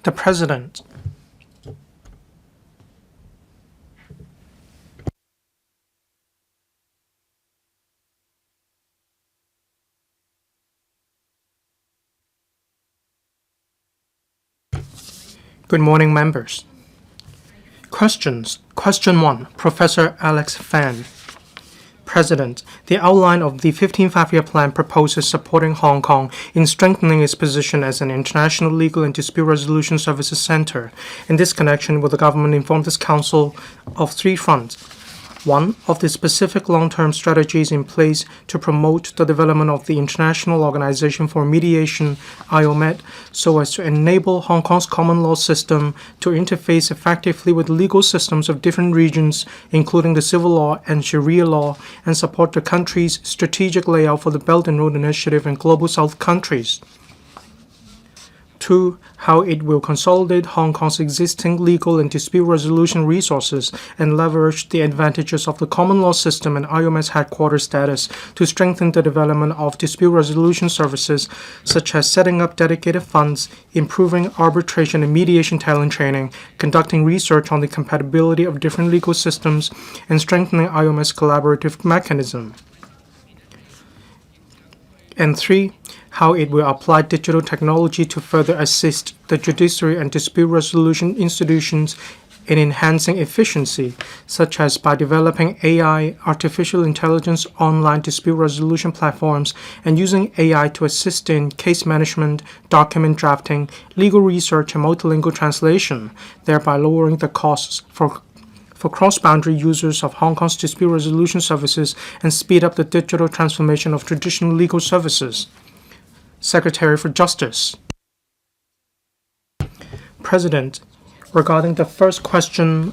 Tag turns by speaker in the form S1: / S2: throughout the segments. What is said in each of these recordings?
S1: The President. Good morning, members. Questions. Question 1. Professor Alex FAN. President, the outline of the 15th Five-Year Plan proposes supporting Hong Kong in strengthening its position as an international legal and dispute resolution services center. In this connection, will the government inform this Council of 3 fronts? 1. Of the specific long-term strategies in place to promote the development of the International Organization for Mediation, IOMED, so as to enable Hong Kong's common law system to interface effectively with legal systems of different regions, including the civil law and Sharia law, and support the country's strategic layout for the Belt and Road Initiative and Global South countries. 2. How it will consolidate Hong Kong's existing legal and dispute resolution resources and leverage the advantages of the common law system and IOMED's headquarters status to strengthen the development of dispute resolution services, such as setting up dedicated funds, improving arbitration and mediation talent training, conducting research on the compatibility of different legal systems, and strengthening IOMED's collaborative mechanism. And 3. How it will apply digital technology to further assist the judiciary and dispute resolution institutions in enhancing efficiency, such as by developing AI, artificial intelligence, online dispute resolution platforms, and using AI to assist in case management, document drafting, legal research, and multilingual translation, thereby lowering the costs for cross-boundary users of Hong Kong's dispute resolution services and speed up the digital transformation of traditional legal services. Secretary for Justice. President, regarding the first question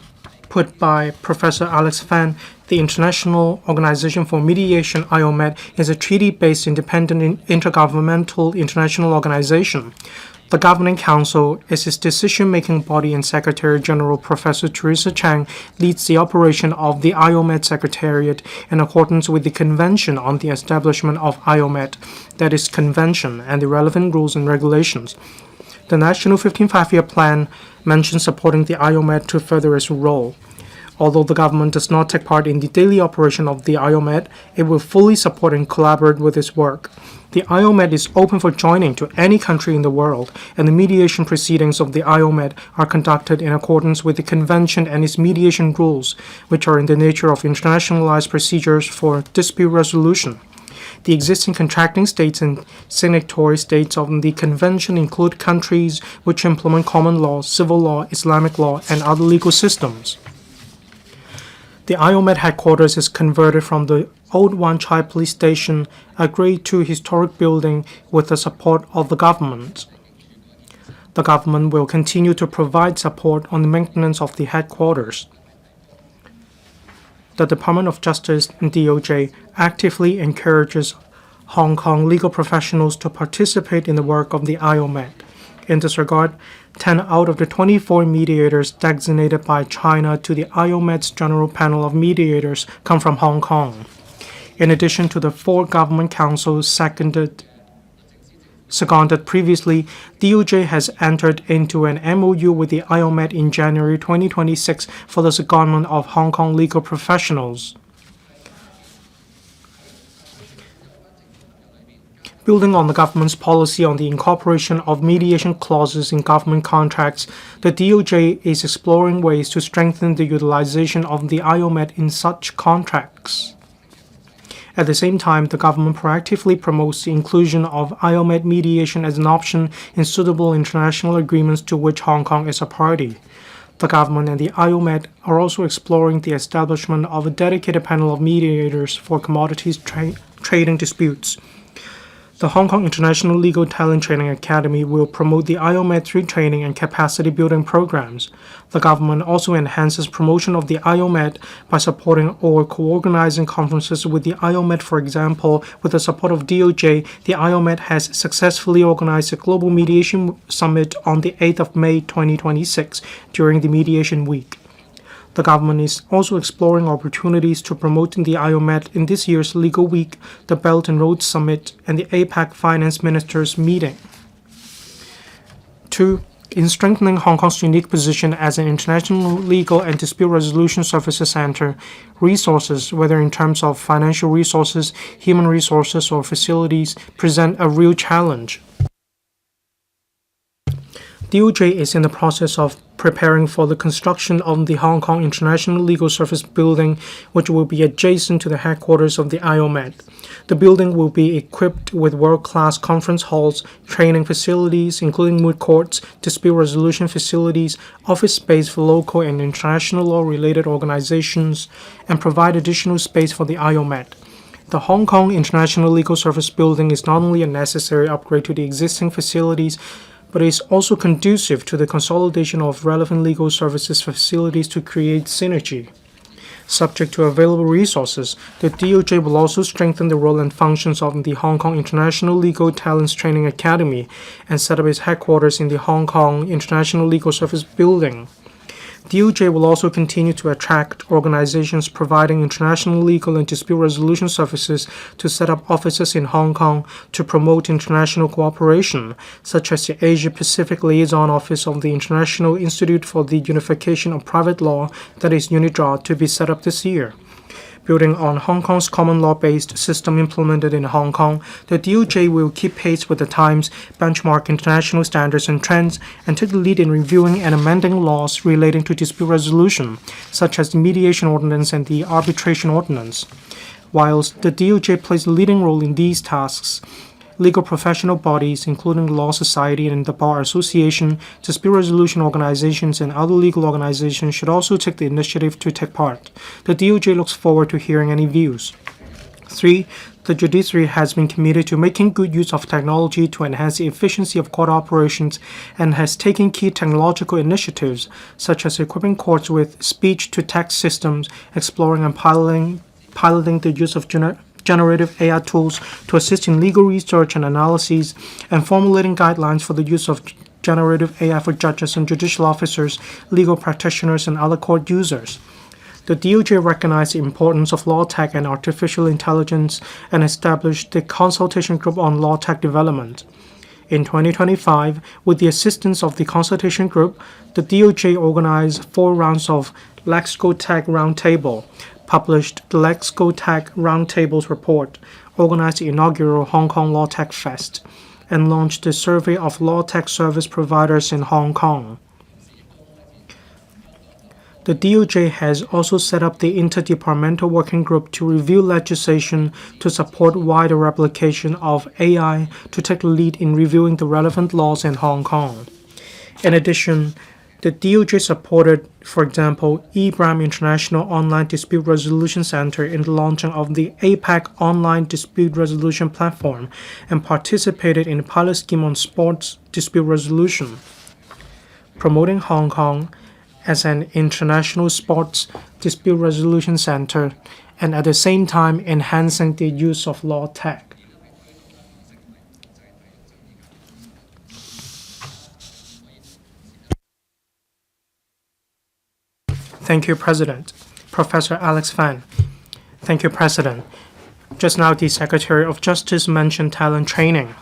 S1: put by Professor Alex FAN, the International Organization for Mediation, IOMED, is a treaty-based independent intergovernmental international organization. The Governing Council is its decision-making body, and Secretary General Professor Teresa Chang leads the operation of the IOMED Secretariat in accordance with the Convention on the Establishment of IOMED, that is, Convention, and the relevant rules and regulations. The National 15th Five-Year Plan mentions supporting the IOMED to further its role. Although the government does not take part in the daily operation of the IOMED, it will fully support and collaborate with its work. The IOMED is open for joining to any country in the world, and the mediation proceedings of the IOMED are conducted in accordance with the Convention and its mediation rules, which are in the nature of internationalized procedures for dispute resolution. The existing contracting states and signatory states of the Convention include countries which implement common law, civil law, Islamic law, and other legal systems. The IOMED headquarters is converted from the old Wan Chai police station, a Grade 2 historic building, with the support of the government. The government will continue to provide support on the maintenance of the headquarters. The Department of Justice and DOJ actively encourages Hong Kong legal professionals to participate in the work of the IOMED. In this regard, 10 out of the 24 mediators designated by China to the IOMED's General Panel of Mediators come from Hong Kong. In addition to the 4 government councils seconded previously, DOJ has entered into an MOU with the IOMED in January 2026 for the secondment of Hong Kong legal professionals. Building on the government's policy on the incorporation of mediation clauses in government contracts, the DOJ is exploring ways to strengthen the utilization of the IOMED in such contracts. At the same time, the government proactively promotes the inclusion of IOMED mediation as an option in suitable international agreements to which Hong Kong is a party. The government and the IOMED are also exploring the establishment of a dedicated panel of mediators for commodities trading disputes. The Hong Kong International Legal Talent Training Academy will promote the IOMED through training and capacity building programs. The government also enhances promotion of the IOMED by supporting or co-organizing conferences with the IOMED. For example, with the support of DOJ, the IOMED has successfully organized a Global Mediation Summit on the 8th of May 2026 during the Mediation Week. The government is also exploring opportunities to promote the IOMED in this year's Legal Week, the Belt and Road Summit, and the APEC Finance Ministers meeting. 2. In strengthening Hong Kong's unique position as an international legal and dispute resolution services center, resources, whether in terms of financial resources, human resources, or facilities, present a real challenge. DOJ is in the process of preparing for the construction of the Hong Kong International Legal Service Building, which will be adjacent to the headquarters of the IOMED. The building will be equipped with world-class conference halls, training facilities, including moot courts, dispute resolution facilities, office space for local and international law-related organizations, and provide additional space for the IOMED. The Hong Kong International Legal Service Building is not only a necessary upgrade to the existing facilities, but is also conducive to the consolidation of relevant legal services facilities to create synergy. Subject to available resources, the DOJ will also strengthen the role and functions of the Hong Kong International Legal Talents Training Academy and set up its headquarters in the Hong Kong International Legal Service Building. DOJ will also continue to attract organizations providing international legal and dispute resolution services to set up offices in Hong Kong to promote international cooperation, such as the Asia-Pacific Liaison Office of the International Institute for the Unification of Private Law, that is UNIDRA, to be set up this year. Building on Hong Kong's common law-based system implemented in Hong Kong, the DOJ will keep pace with the times, benchmark international standards and trends, and take the lead in reviewing and amending laws relating to dispute resolution, such as the Mediation Ordinance and the Arbitration Ordinance. Whilst the DOJ plays a leading role in these tasks, legal professional bodies, including the Law Society and the Bar Association, dispute resolution organizations, and other legal organizations should also take the initiative to take part. The DOJ looks forward to hearing any views. 3. The judiciary has been committed to making good use of technology to enhance the efficiency of court operations and has taken key technological initiatives, such as equipping courts with speech-to-text systems, exploring and piloting the use of generative AI tools to assist in legal research and analyses, and formulating guidelines for the use of generative AI for judges and judicial officers, legal practitioners, and other court users. The DOJ recognized the importance of law tech and artificial intelligence and established the Consultation Group on Law Tech Development. In 2025, with the assistance of the Consultation Group, the DOJ organized 4 rounds of LegCo Tech Roundtable, published the LegCo Tech Roundtables report, organized the inaugural Hong Kong Law Tech Fest, and launched the survey of law tech service providers in Hong Kong. The DOJ has also set up the Interdepartmental Working Group to review legislation to support wider application of AI to take the lead in reviewing the relevant laws in Hong Kong. In addition, the DOJ supported, for example, eBram International Online Dispute Resolution Center in the launching of the APEC Online Dispute Resolution Platform and participated in a pilot scheme on sports dispute resolution. Promoting Hong Kong as an international sports dispute resolution center and at the same time enhancing the use of law tech. Thank you, President. Professor Alex FAN. Thank you, President. Just now, the Secretary of Justice mentioned talent training.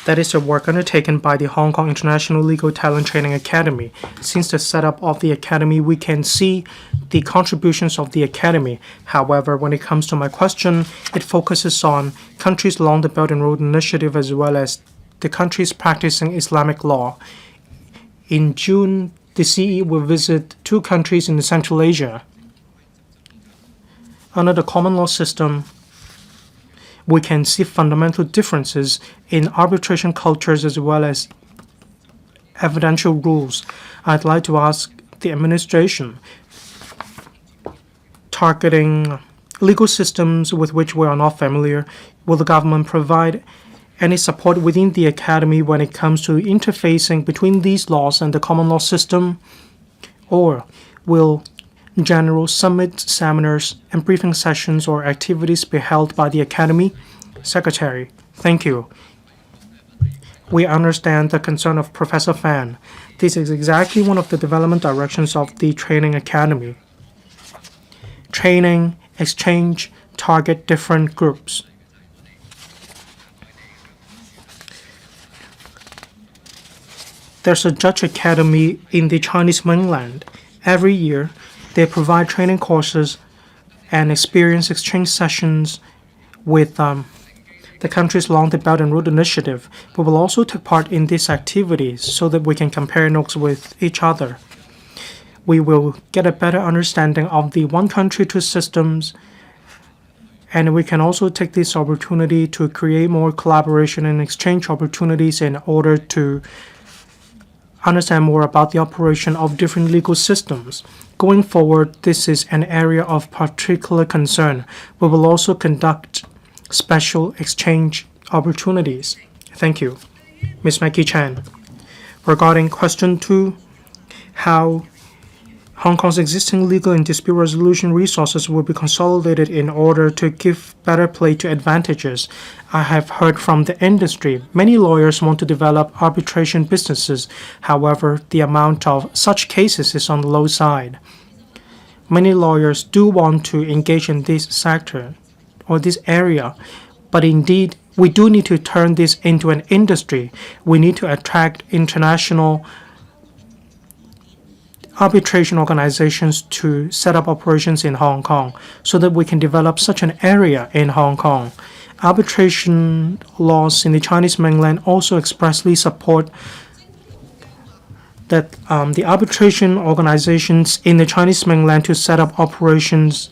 S1: That is a work undertaken by the Hong Kong International Legal Talent Training Academy. Since the setup of the Academy, we can see the contributions of the Academy. However, when it comes to my question, it focuses on countries along the Belt and Road Initiative as well as the countries practicing Islamic law. In June, the CE will visit 2 countries in Central Asia. Under the common law system, we can see fundamental differences in arbitration cultures as well as evidential rules. I'd like to ask the administration, targeting legal systems with which we are not familiar, will the government provide any support within the Academy when it comes to interfacing between these laws and the common law system? Or will general summits, seminars, and briefing sessions or activities be held by the Academy? Secretary, thank you. We understand the concern of Professor Fan. This is exactly one of the development directions of the training academy. Training, exchange, target different groups. There's a Judge Academy in the Chinese mainland. Every year, they provide training courses and experience exchange sessions with the country's Long the Belt and Road Initiative. We will also take part in these activities so that we can compare notes with each other. We will get a better understanding of the one country, two systems, and we can also take this opportunity to create more collaboration and exchange opportunities in order to understand more about the operation of different legal systems. Going forward, this is an area of particular concern. We will also conduct special exchange opportunities. Thank you. Ms. Maggie Chan. Regarding question 2, how Hong Kong's existing legal and dispute resolution resources will be consolidated in order to give better play to advantages. I have heard from the industry. Many lawyers want to develop arbitration businesses. However, the amount of such cases is on the low side. Many lawyers do want to engage in this sector or this area, but indeed, we do need to turn this into an industry. We need to attract international arbitration organizations to set up operations in Hong Kong so that we can develop such an area in Hong Kong. Arbitration laws in the Chinese mainland also expressly support that the arbitration organizations in the Chinese mainland to set up operations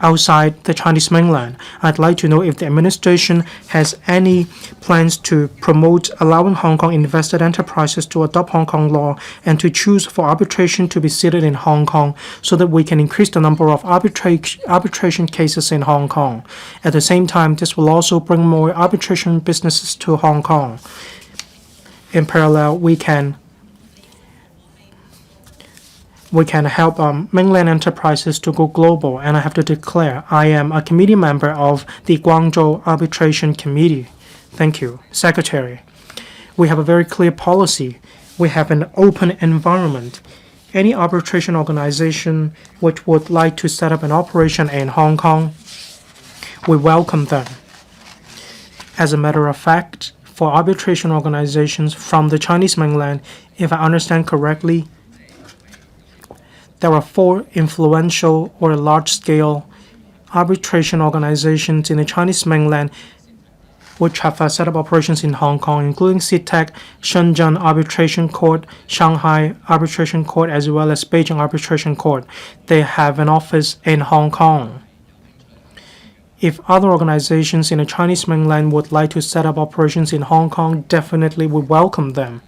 S1: outside the Chinese mainland. I'd like to know if the administration has any plans to promote allowing Hong Kong invested enterprises to adopt Hong Kong law and to choose for arbitration to be seated in Hong Kong so that we can increase the number of arbitration cases in Hong Kong. At the same time, this will also bring more arbitration businesses to Hong Kong. In parallel, we can help mainland enterprises to go global, and I have to declare I am a committee member of the Guangzhou Arbitration Committee. Thank you. Secretary, we have a very clear policy. We have an open environment. Any arbitration organization which would like to set up an operation in Hong Kong, we welcome them. As a matter of fact, for arbitration organizations from the Chinese mainland, if I understand correctly, there are 4 influential or large-scale arbitration organizations in the Chinese mainland which have set up operations in Hong Kong, including CITEC, Shenzhen Arbitration Court, Shanghai Arbitration Court, as well as Beijing Arbitration Court. They have an office in Hong Kong. If other organizations in the Chinese mainland would like to set up operations in Hong Kong, definitely we welcome them.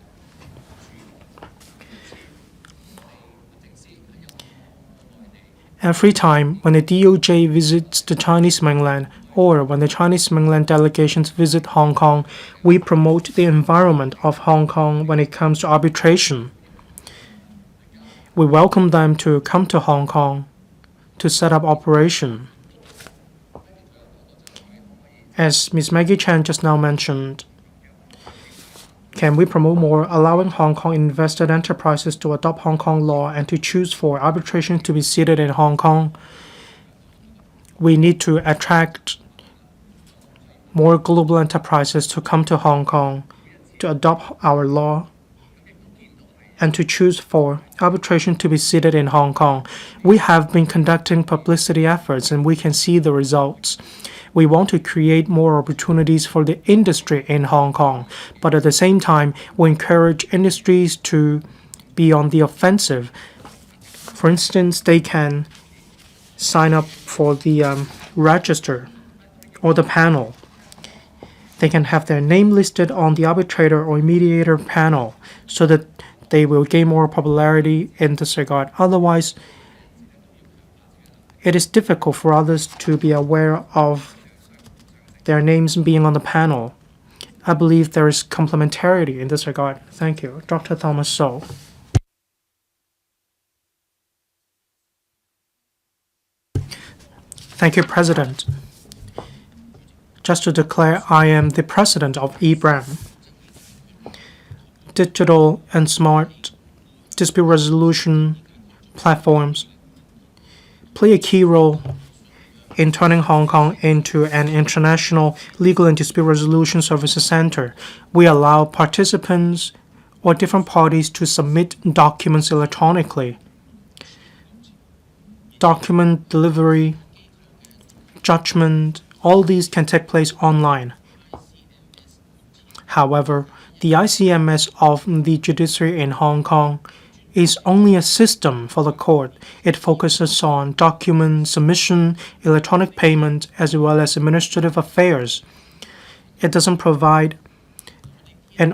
S1: Every time when the DOJ visits the Chinese mainland or when the Chinese mainland delegations visit Hong Kong, we promote the environment of Hong Kong when it comes to arbitration. We welcome them to come to Hong Kong to set up operation. As Ms. Maggie Chan just now mentioned, can we promote more allowing Hong Kong invested enterprises to adopt Hong Kong law and to choose for arbitration to be seated in Hong Kong? We need to attract more global enterprises to come to Hong Kong to adopt our law and to choose for arbitration to be seated in Hong Kong. We have been conducting publicity efforts and we can see the results. We want to create more opportunities for the industry in Hong Kong, but at the same time, we encourage industries to be on the offensive. For instance, they can sign up for the register or the panel. They can have their name listed on the arbitrator or mediator panel so that they will gain more popularity in this regard. Otherwise, it is difficult for others to be aware of their names being on the panel. I believe there is complementarity in this regard. Thank you. Dr. Thomas So. Thank you, President. Just to declare, I am the president of eBram. Digital and smart dispute resolution platforms play a key role in turning Hong Kong into an international legal and dispute resolution services center. We allow participants or different parties to submit documents electronically. Document delivery, judgment, all these can take place online. However, the ICMS of the judiciary in Hong Kong is only a system for the court. It focuses on document submission, electronic payment, as well as administrative affairs. It doesn't provide a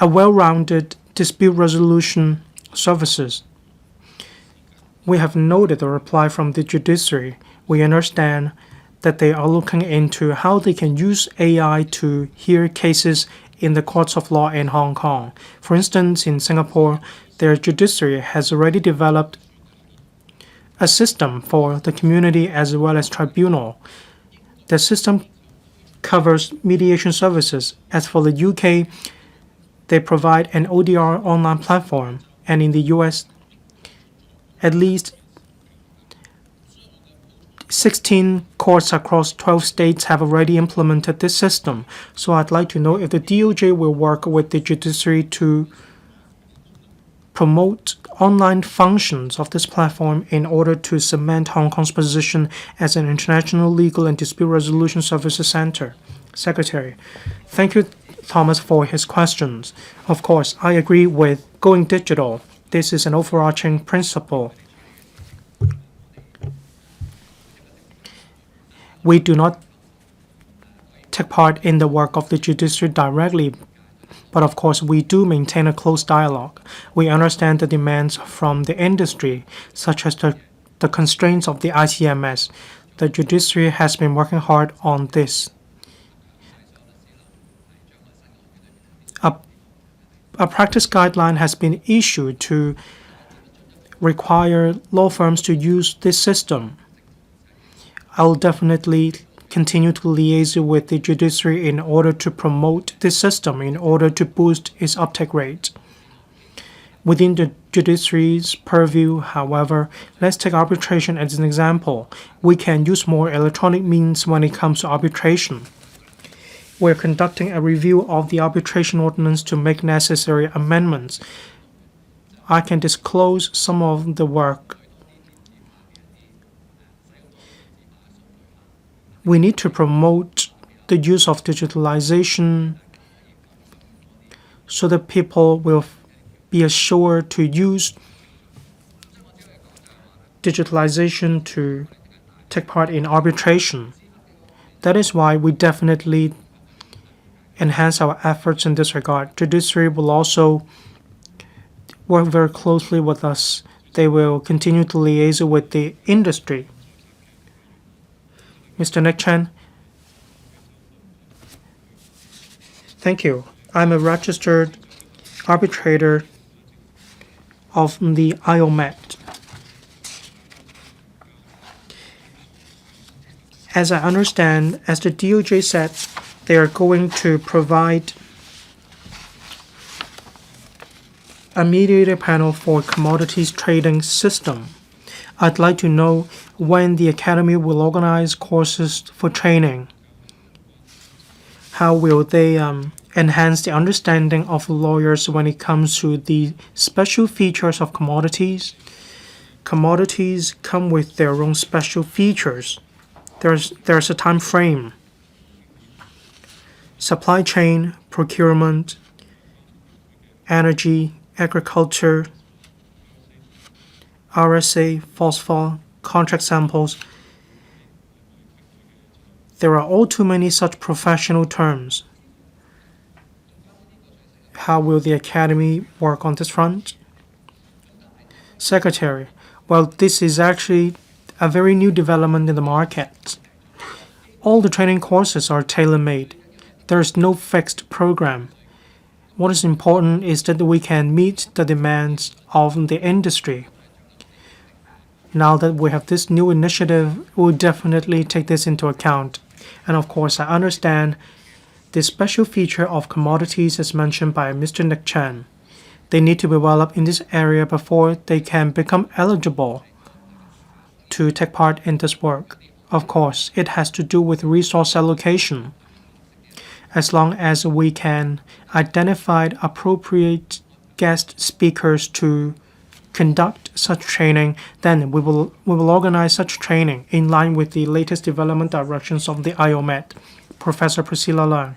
S1: well-rounded dispute resolution services. We have noted the reply from the judiciary. We understand that they are looking into how they can use AI to hear cases in the courts of law in Hong Kong. For instance, in Singapore, their judiciary has already developed a system for the community as well as tribunal. The system covers mediation services. As for the UK, they provide an ODR online platform, and in the US, at least 16 courts across 12 states have already implemented this system. So I'd like to know if the DOJ will work with the judiciary to promote online functions of this platform in order to cement Hong Kong's position as an international legal and dispute resolution services center. Secretary, thank you, Thomas, for his questions. Of course, I agree with going digital. This is an overarching principle. We do not take part in the work of the judiciary directly, but of course we do maintain a close dialogue. We understand the demands from the industry, such as the constraints of the ICMS. The judiciary has been working hard on this. A practice guideline has been issued to require law firms to use this system. I'll definitely continue to liaise with the judiciary in order to promote this system, in order to boost its uptake rate. Within the judiciary's purview, however, let's take arbitration as an example. We can use more electronic means when it comes to arbitration. We're conducting a review of the arbitration ordinance to make necessary amendments. I can disclose some of the work. We need to promote the use of digitalization so that people will be assured to use digitalization to take part in arbitration. That is why we definitely enhance our efforts in this regard. Judiciary will also work very closely with us. They will continue to liaise with the industry. Mr. Nick Chen. Thank you. I'm a registered arbitrator of the IOMET. As I understand, as the DOJ said, they are going to provide a mediator panel for commodities trading system. I'd like to know when the Academy will organize courses for training. How will they enhance the understanding of lawyers when it comes to the special features of commodities? Commodities come with their own special features. There's a time frame. Supply chain, procurement, energy, agriculture, RSA, phosphor, contract samples. There are all too many such professional terms. How will the Academy work on this front? Secretary, well, this is actually a very new development in the market. All the training courses are tailor-made. There is no fixed program. What is important is that we can meet the demands of the industry. Now that we have this new initiative, we'll definitely take this into account. And of course, I understand the special feature of commodities as mentioned by Mr. Nick Chen. They need to be well up in this area before they can become eligible to take part in this work. Of course, it has to do with resource allocation. As long as we can identify appropriate guest speakers to conduct such training, then we will organize such training in line with the latest development directions of the IOMED. Professor Priscilla Leung.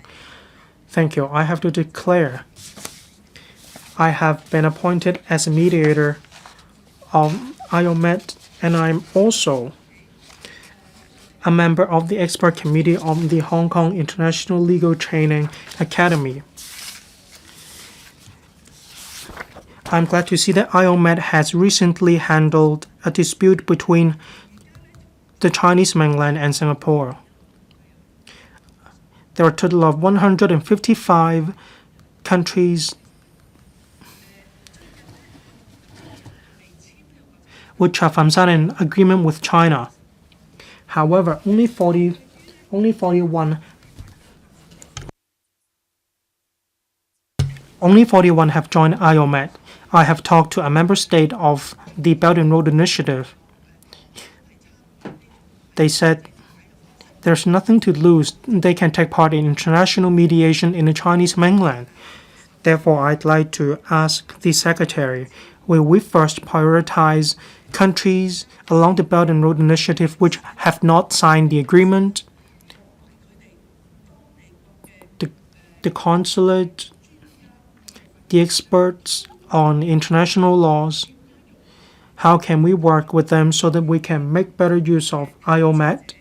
S1: Thank you. I have to declare I have been appointed as a mediator of IOMED, and I'm also a member of the expert committee of the Hong Kong International Legal Training Academy. I'm glad to see that IOMED has recently handled a dispute between the Chinese mainland and Singapore. There are a total of 155 countries which have signed an agreement with China. However, only 41 have joined IOMED. I have talked to a member state of the Belt and Road Initiative. They said there's nothing to lose. They can take part in international mediation in the Chinese mainland. Therefore, I'd like to ask the Secretary, will we first prioritize countries along the Belt and Road Initiative which have not signed the agreement? The consulate, the experts on international laws, how can we work with them so that we can make better use of IOMED?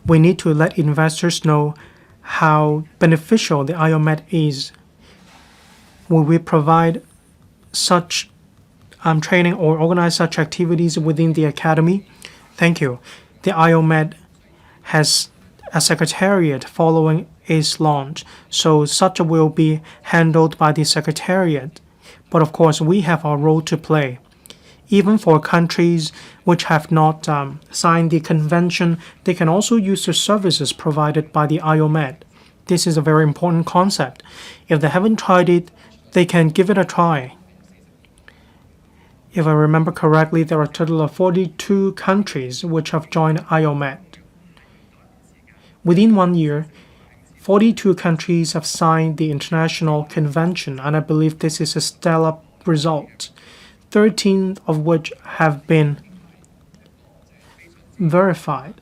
S1: We need to let investors know how beneficial the IOMED is. Will we provide such training or organize such activities within the academy? Thank you. The IOMED has a secretariat following its launch, so such will be handled by the secretariat. But of course, we have our role to play. Even for countries which have not signed the convention, they can also use the services provided by the IOMED. This is a very important concept. If they haven't tried it, they can give it a try. If I remember correctly, there are a total of 42 countries which have joined IOMED. Within 1 year, 42 countries have signed the international convention, and I believe this is a stellar result, 13 of which have been verified.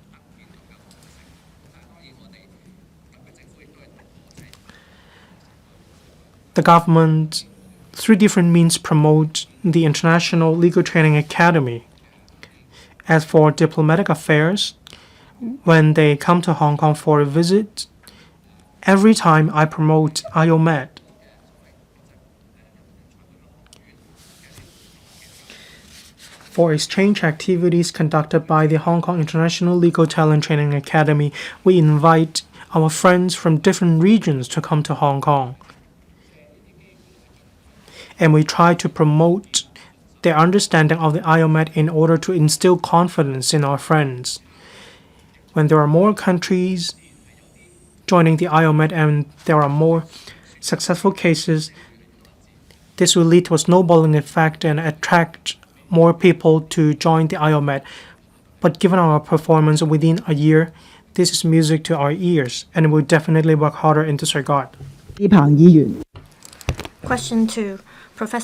S1: The government, through different means, promote the International Legal Training Academy. As for diplomatic affairs, when they come to Hong Kong for a visit, every time I promote IOMED. For exchange activities conducted by the Hong Kong International Legal Talent Training Academy, we invite our friends from different regions to come to Hong Kong. And we try to promote their understanding of the IOMED in order to instill confidence in our friends. When there are more countries joining the IOMED and there are more successful cases, this will lead to a snowballing effect and attract more people to join the IOMED. But given our performance within a year, this is music to our ears, and we'll definitely work harder in this regard.
S2: Question 2. Professor